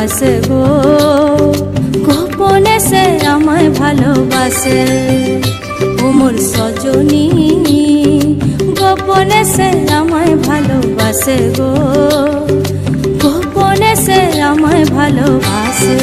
ভালোবাসে গো, গোপনে সে আমায় ভালোবাসে। ও মোর সজনী গোপনে সে আমায় ভালোবাসে গো, গোপনে সে আমায় ভালোবাসে।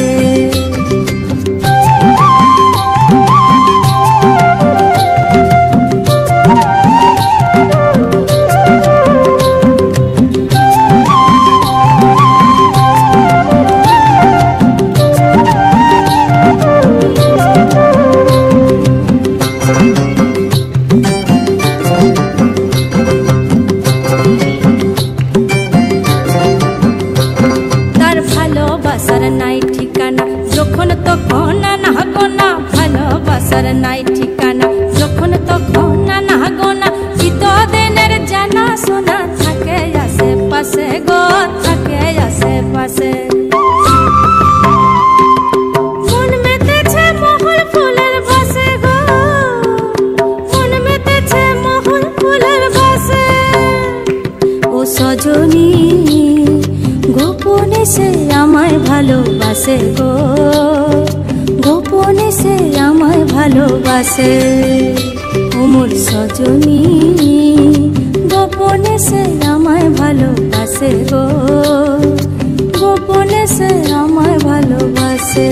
নাই ঠিকানা যখন তখন না গোনা, ভালোবাসার নাই ঠিকানা যখন তখন না গোনা। চিতদিনের জানা শোনা থাকে আশেপাশে গো, থাকে আশেপাশে। মন মেতেছে মহুল ফুলের বাসে গো, মন মেতেছে মহুল ফুলের বাসে। ও সজনী গোপনে সে আমায় ভালোবাসে গো, গোপনে সে আমায় ভালোবাসে। ও মোর সজনী গোপনে সে আমায় ভালোবাসে গো, গোপনে সে আমায় ভালোবাসে।